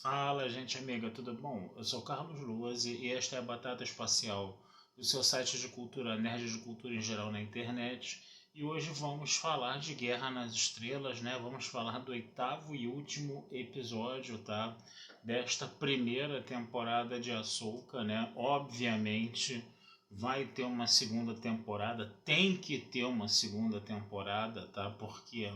Fala, gente amiga, tudo bom? Eu sou Carlos Luas e esta é a Batata Espacial, do seu site de cultura nerd, de cultura em geral na internet. E hoje vamos falar de Guerra nas Estrelas, né? Vamos falar do oitavo e último episódio, tá? Desta primeira temporada de Ahsoka, né? Obviamente vai ter uma segunda temporada, tem que ter uma segunda temporada, tá? Porque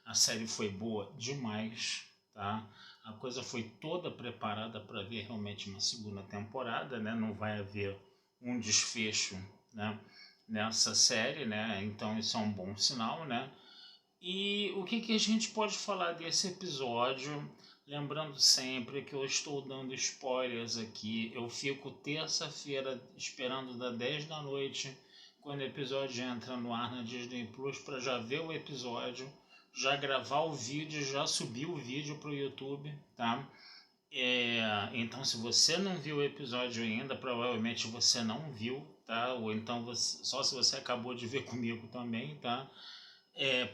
a série foi boa demais, tá? A coisa foi toda preparada para ver realmente uma segunda temporada, né? Não vai haver um desfecho, né, nessa série, né? Então isso é um bom sinal, né? E o que a gente pode falar desse episódio? Lembrando sempre que eu estou dando spoilers aqui. Eu fico terça-feira esperando das 10 da noite, quando o episódio entra no ar na Disney Plus, para já ver o episódio, já gravar o vídeo, já subir o vídeo para o YouTube, tá? Então, se você não viu o episódio ainda, provavelmente você não viu, tá? Ou então só se você acabou de ver comigo também, tá?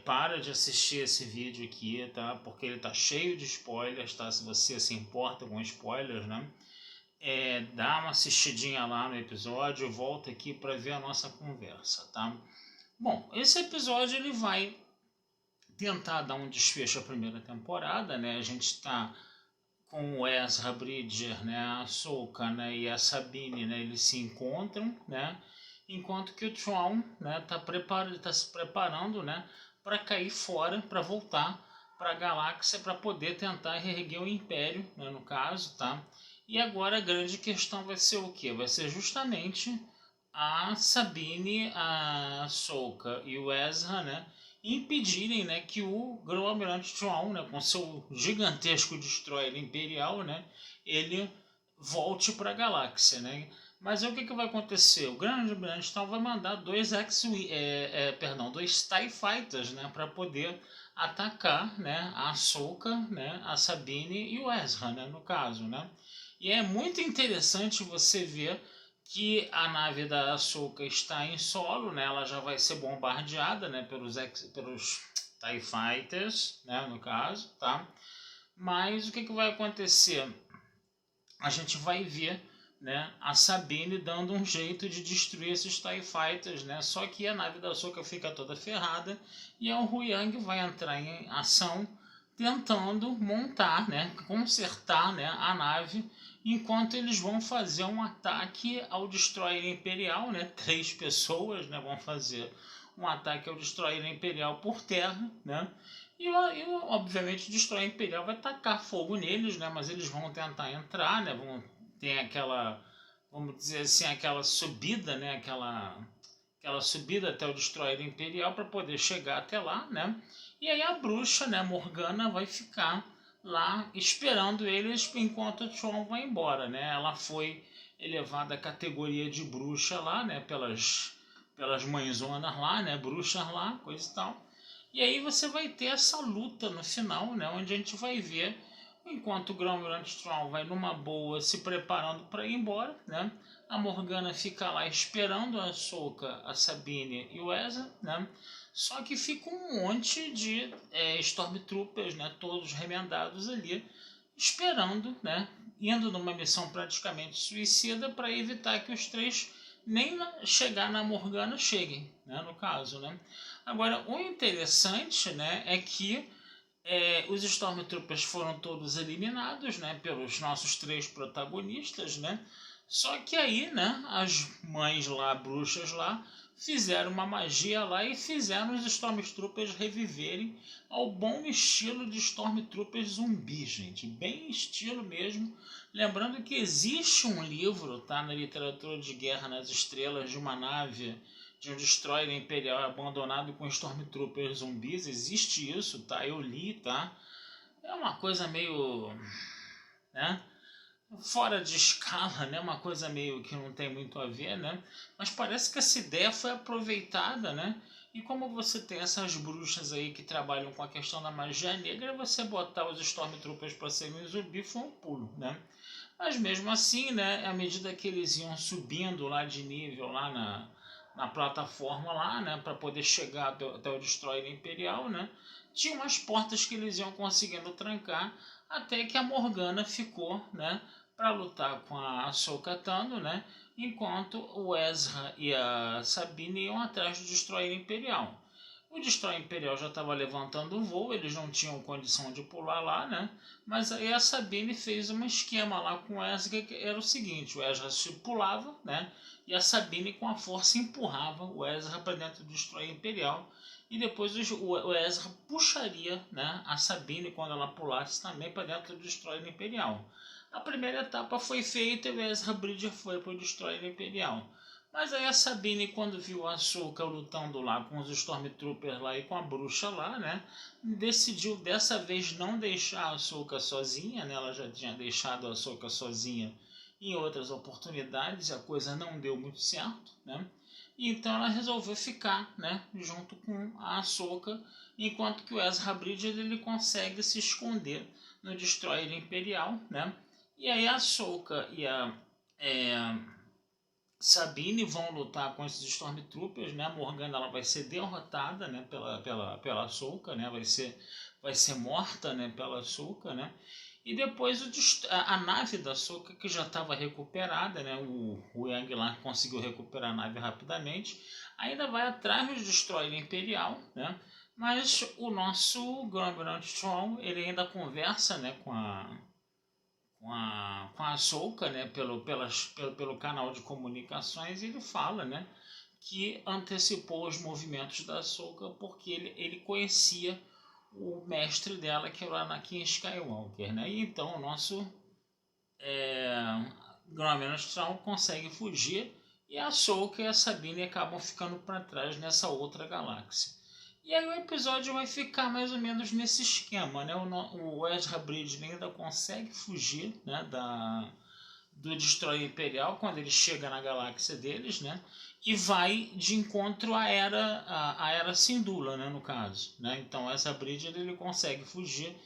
Para de assistir esse vídeo aqui, tá? Porque ele tá cheio de spoilers, tá? Se você se importa com spoilers, né? Dá uma assistidinha lá no episódio e volta aqui para ver a nossa conversa, tá? Bom, esse episódio ele vai tentar dar um desfecho à primeira temporada, né? A gente está com o Ezra Bridger, né, a Ahsoka, né, e a Sabine, né, eles se encontram, né, enquanto que o Tron, né, tá se preparando, né, para cair fora, para voltar para a galáxia para poder tentar reerguer o Império, né, no caso, tá? E agora a grande questão vai ser o quê? Vai ser justamente a Sabine, a Ahsoka e o Ezra, né, impedirem, né, que o Grão-Almirante Thrawn, né, com seu gigantesco destroyer imperial, né, ele volte para a galáxia, né? Mas aí o que vai acontecer? O Grão-Almirante Thrawn vai mandar dois TIE Fighters, né, para poder atacar, né, a Ahsoka, né, a Sabine e o Ezra, né, no caso, né? E é muito interessante você ver que a nave da Ahsoka está em solo, né? Ela já vai ser bombardeada, né, pelos TIE Fighters, né, no caso, tá? Mas o que vai acontecer? A gente vai ver, né, a Sabine dando um jeito de destruir esses TIE Fighters, né? Só que a nave da Ahsoka fica toda ferrada e o Huyang vai entrar em ação tentando montar, né, consertar, né, a nave, enquanto eles vão fazer um ataque ao Destroyer Imperial, né, 3 pessoas, né, vão fazer um ataque ao Destroyer Imperial por terra, né, obviamente o Destroyer Imperial vai tacar fogo neles, né, mas eles vão tentar entrar, né, ter aquela, vamos dizer assim, aquela subida, né, aquela subida até o Destroyer Imperial para poder chegar até lá, né? E aí a bruxa, né, Morgana, vai ficar lá esperando eles enquanto o Tron vai embora, né? Ela foi elevada à categoria de bruxa lá, né, pelas mãezonas lá, né, bruxas lá, coisa e tal. E aí você vai ter essa luta no final, né, onde a gente vai ver enquanto o Grão-Almirante Tron vai numa boa se preparando para ir embora, né? A Morgana fica lá esperando a Ahsoka, a Sabine e o Ezra, né? Só que fica um monte de Stormtroopers, né? Todos remendados ali, esperando, né? Indo numa missão praticamente suicida para evitar que os três nem chegar na Morgana cheguem, né? No caso, né? Agora, o interessante, né, é que os Stormtroopers foram todos eliminados, né, pelos nossos 3 protagonistas, né? Só que aí, né, as mães lá, bruxas lá, fizeram uma magia lá e fizeram os Stormtroopers reviverem ao bom estilo de Stormtroopers zumbi, gente, bem estilo mesmo. Lembrando que existe um livro, tá, na literatura de Guerra nas Estrelas, de uma nave de um destroyer imperial abandonado com Stormtroopers zumbis. Existe isso, tá? Eu li, tá? É uma coisa meio, né, fora de escala, né? Uma coisa meio que não tem muito a ver, né? Mas parece que essa ideia foi aproveitada, né? E como você tem essas bruxas aí que trabalham com a questão da magia negra, você botar os Stormtroopers para serem zumbi foi um pulo, né? Mas mesmo assim, né, à medida que eles iam subindo lá de nível lá na plataforma lá, né, para poder chegar até o Destroyer Imperial, né, tinha umas portas que eles iam conseguindo trancar, até que a Morgana ficou, né, para lutar com a Ahsoka Tano, né, enquanto o Ezra e a Sabine iam atrás do Destroyer Imperial. O Destroyer Imperial já estava levantando o voo, eles não tinham condição de pular lá, né? Mas aí a Sabine fez um esquema lá com o Ezra, que era o seguinte: o Ezra se pulava, né? E a Sabine com a força empurrava o Ezra para dentro do Destroyer Imperial. E depois o Ezra puxaria, né, a Sabine quando ela pulasse também para dentro do Destroyer Imperial. A primeira etapa foi feita e o Ezra Bridger foi para o Destroyer Imperial. Mas aí a Sabine, quando viu a Ahsoka lutando lá com os Stormtroopers lá e com a bruxa lá, né, decidiu dessa vez não deixar a Ahsoka sozinha, né, ela já tinha deixado a Ahsoka sozinha em outras oportunidades e a coisa não deu muito certo, né, e então ela resolveu ficar, né, junto com a Ahsoka, enquanto que o Ezra Bridger ele consegue se esconder no Destroyer Imperial, né, e aí a Ahsoka e a Sabine vão lutar com esses Stormtroopers, né? A Morgana ela vai ser derrotada, né? Pela Ahsoka, né? Vai ser morta, né? Pela Ahsoka, né? E depois a nave da Ahsoka, que já estava recuperada, né? O Yang lá conseguiu recuperar a nave rapidamente, ainda vai atrás do Destroyer Imperial, né? Mas o nosso Grand Strong, ele ainda conversa, né? Com a Ahsoka, né, pelo canal de comunicações, e ele fala, né, que antecipou os movimentos da Ahsoka porque ele conhecia o mestre dela, que era o Anakin Skywalker, né? E então o nosso Grand Strong consegue fugir e a Ahsoka e a Sabine acabam ficando para trás nessa outra galáxia. E aí o episódio vai ficar mais ou menos nesse esquema, né? O Ezra Bridger ainda consegue fugir, né, do Destroyer Imperial quando ele chega na galáxia deles, né? E vai de encontro à era Syndulla, né, no caso, né? Então Ezra Bridger ele consegue fugir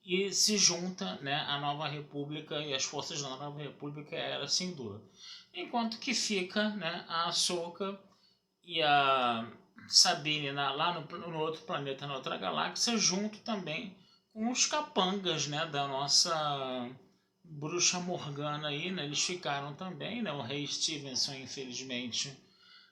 e se junta, né, à Nova República e as forças da Nova República e a Era Syndulla. Enquanto que fica, né, a Ahsoka e a Sabine lá no outro planeta, na outra galáxia, junto também com os capangas, né, da nossa bruxa Morgana aí, né, eles ficaram também, né, o Rei Stevenson, infelizmente,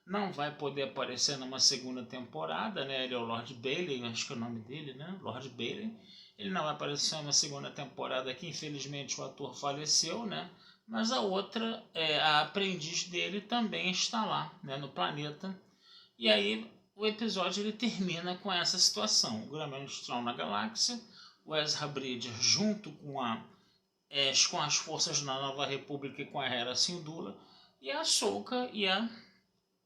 não vai poder aparecer numa segunda temporada, né, ele é o Lord Bailey, acho que é o nome dele, né, Lord Bailey, ele não vai aparecer numa segunda temporada que infelizmente o ator faleceu, né, mas a outra, a aprendiz dele também está lá, né, no planeta. E aí o episódio ele termina com essa situação: o Graham Strong na galáxia, o Ezra Bridger junto com as forças da Nova República e com a Hera Syndulla, e a Ahsoka e a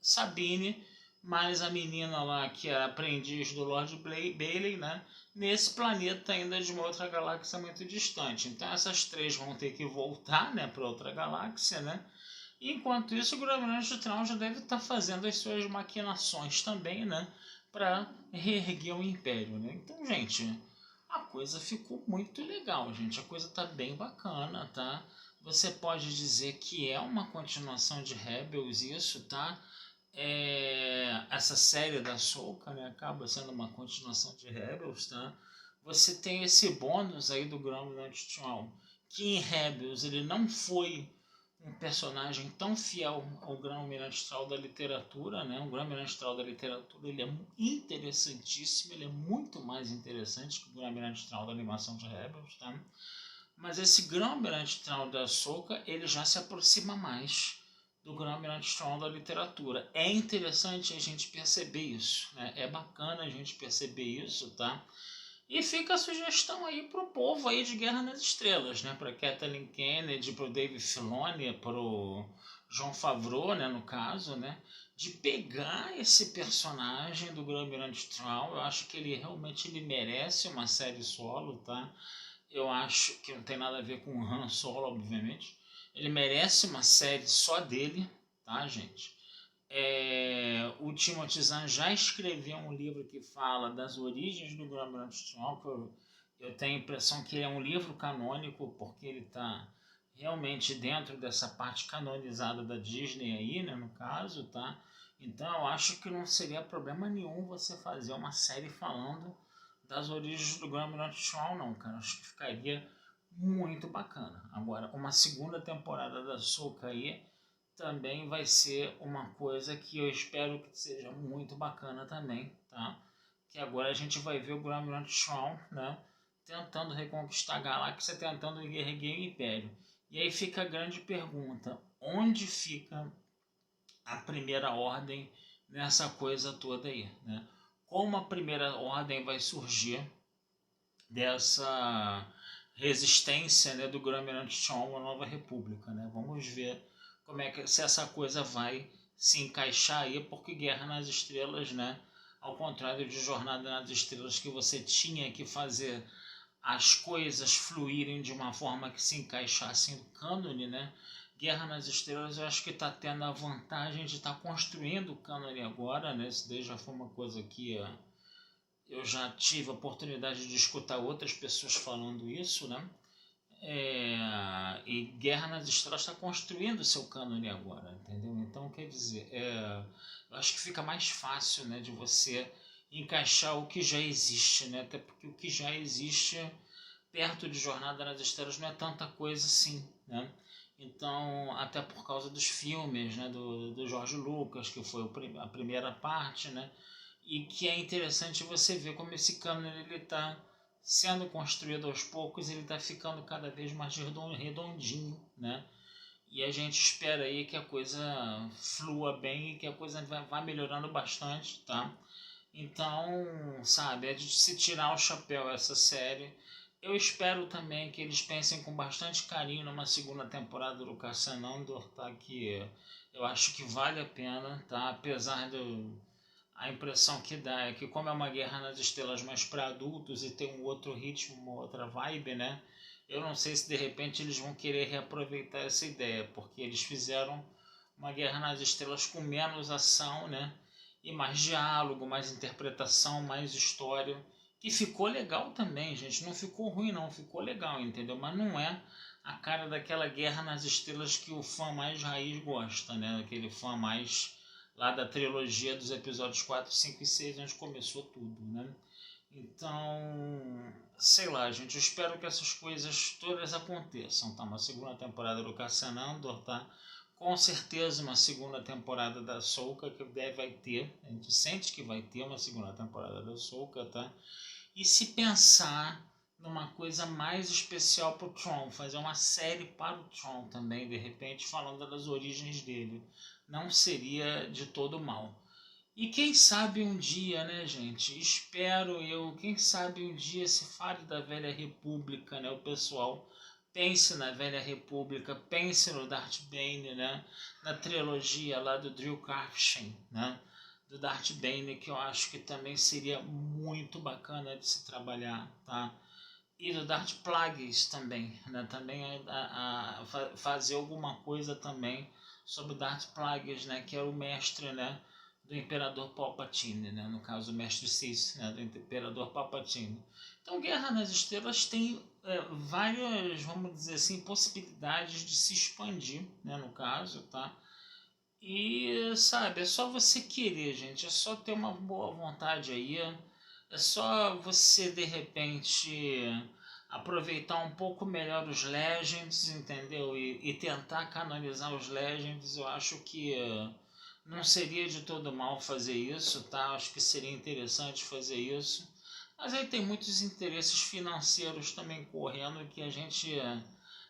Sabine, mais a menina lá que é aprendiz do Lord Bailey, né? Nesse planeta ainda de uma outra galáxia muito distante. Então essas três vão ter que voltar, né, para outra galáxia, né? Enquanto isso, o Grande Trão já deve estar fazendo as suas maquinações também, né? Para reerguer o Império, né? Então, gente, a coisa ficou muito legal, gente. A coisa tá bem bacana, tá? Você pode dizer que é uma continuação de Rebels, isso, tá? Essa série da Ahsoka, né? Acaba sendo uma continuação de Rebels, tá? Você tem esse bônus aí do Grande Trão, que em Rebels ele não foi um personagem tão fiel ao Grão-Almirante Strauss da literatura, né? O Grão-Almirante Strauss da literatura ele é interessantíssimo, ele é muito mais interessante que o Grão-Almirante Strauss da animação de Rebels, tá? Mas esse Grão-Almirante Strauss da Ahsoka, ele já se aproxima mais do Grão-Almirante Strauss da literatura. É interessante a gente perceber isso, né? É bacana a gente perceber isso, tá? E fica a sugestão aí pro povo aí de Guerra nas Estrelas, né? Para Kathleen Kennedy, pro Dave Filoni, pro Jon Favreau, né, no caso, né? De pegar esse personagem do Grão-Almirante Strauss. Eu acho que ele realmente merece uma série solo, tá? Eu acho que não tem nada a ver com o Han Solo, obviamente. Ele merece uma série só dele, tá, gente? O Timothy Zahn já escreveu um livro que fala das origens do Graham Strong. Eu tenho a impressão que ele é um livro canônico, porque ele está realmente dentro dessa parte canonizada da Disney aí, né, no caso, tá? Então eu acho que não seria problema nenhum você fazer uma série falando das origens do Graham Shaw, não, cara. Acho que ficaria muito bacana. Agora, uma segunda temporada da Ahsoka aí também vai ser uma coisa que eu espero que seja muito bacana também, tá? Que agora a gente vai ver o Graham Shaw, né? Tentando reconquistar a galáxia, tentando erguer o Império. E aí fica a grande pergunta, onde fica a Primeira Ordem nessa coisa toda aí, né? Como a Primeira Ordem vai surgir dessa resistência, né, do Grande Shaw à Nova República, né? Vamos ver como é que se essa coisa vai se encaixar aí, porque Guerra nas Estrelas, né, ao contrário de Jornada nas Estrelas, que você tinha que fazer as coisas fluírem de uma forma que se encaixasse no cânone, né? Guerra nas Estrelas eu acho que está tendo a vantagem de estar construindo o cânone agora, né? Isso daí já foi uma coisa que eu já tive a oportunidade de escutar outras pessoas falando isso, né? E Guerra nas Estrelas está construindo o seu cânone agora, entendeu? Então, quer dizer, eu acho que fica mais fácil, né, de você encaixar o que já existe, né? Até porque o que já existe perto de Jornada nas Estrelas não é tanta coisa assim, né? Então, até por causa dos filmes, né, do George Lucas, que foi a primeira parte, né? E que é interessante você ver como esse cânone ele está sendo construído aos poucos, ele está ficando cada vez mais redondinho, né? E a gente espera aí que a coisa flua bem e que a coisa vá melhorando bastante, tá? Então, sabe, é de se tirar o chapéu essa série. Eu espero também que eles pensem com bastante carinho numa segunda temporada do Cassian Andor, tá? Que eu acho que vale a pena, tá? Apesar do a impressão que dá é que como é uma Guerra nas Estrelas mais para adultos e tem um outro ritmo, uma outra vibe, né? Eu não sei se de repente eles vão querer reaproveitar essa ideia, porque eles fizeram uma Guerra nas Estrelas com menos ação, né? E mais diálogo, mais interpretação, mais história, que ficou legal também, gente. Não ficou ruim não, ficou legal, entendeu? Mas não é a cara daquela Guerra nas Estrelas que o fã mais raiz gosta, né? Aquele fã mais lá da trilogia dos episódios 4, 5 e 6, onde começou tudo, né? Então, sei lá, gente, eu espero que essas coisas todas aconteçam, tá? Uma segunda temporada do Cassian Andor, tá? Com certeza uma segunda temporada da Ahsoka, que vai ter, a gente sente que vai ter uma segunda temporada da Ahsoka, tá? E se pensar numa coisa mais especial para o Tron, fazer uma série para o Tron também, de repente, falando das origens dele, não seria de todo mal. E quem sabe um dia, né, gente? Espero eu, quem sabe um dia se fale da Velha República, né? O pessoal pense na Velha República, pense no Darth Bane, né? Na trilogia lá do Drew Karpyshyn, né? Do Darth Bane, que eu acho que também seria muito bacana de se trabalhar, tá? E do Darth Plagueis também, né? Também fazer alguma coisa também sobre o Darth Plagueis, né? Que era o mestre, né? Do Imperador Palpatine, né? No caso, o mestre Sith, né? Do Imperador Palpatine. Então, Guerra nas Estrelas tem várias, vamos dizer assim, possibilidades de se expandir, né? No caso, tá? E, sabe, é só você querer, gente. É só ter uma boa vontade aí. É só você, de repente, aproveitar um pouco melhor os Legends, entendeu? E tentar canonizar os Legends. Eu acho que não seria de todo mal fazer isso, tá? Acho que seria interessante fazer isso. Mas aí tem muitos interesses financeiros também correndo que a gente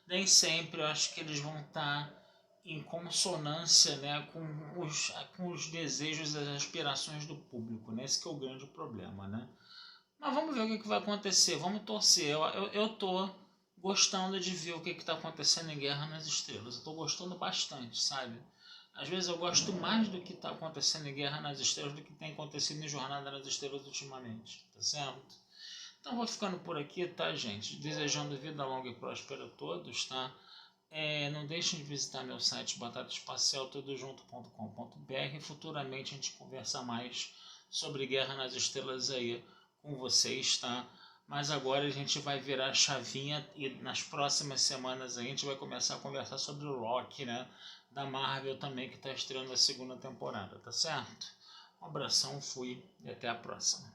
nem sempre, eu acho que eles vão estar em consonância, né, com os desejos e as aspirações do público, né? Esse que é o grande problema, né? Mas vamos ver o que vai acontecer, vamos torcer. Eu tô gostando de ver o que está acontecendo em Guerra nas Estrelas. Eu tô gostando bastante, sabe? Às vezes eu gosto mais do que está acontecendo em Guerra nas Estrelas do que tem acontecido em Jornada nas Estrelas ultimamente, tá certo? Então vou ficando por aqui, tá, gente? Desejando vida longa e próspera a todos, tá? Não deixem de visitar meu site batataespacialtudojunto.com.br. Futuramente a gente conversa mais sobre Guerra nas Estrelas aí com vocês, tá? Mas agora a gente vai virar a chavinha e nas próximas semanas a gente vai começar a conversar sobre o Loki, né? Da Marvel também, que está estreando a segunda temporada, tá certo? Um abração, fui e até a próxima.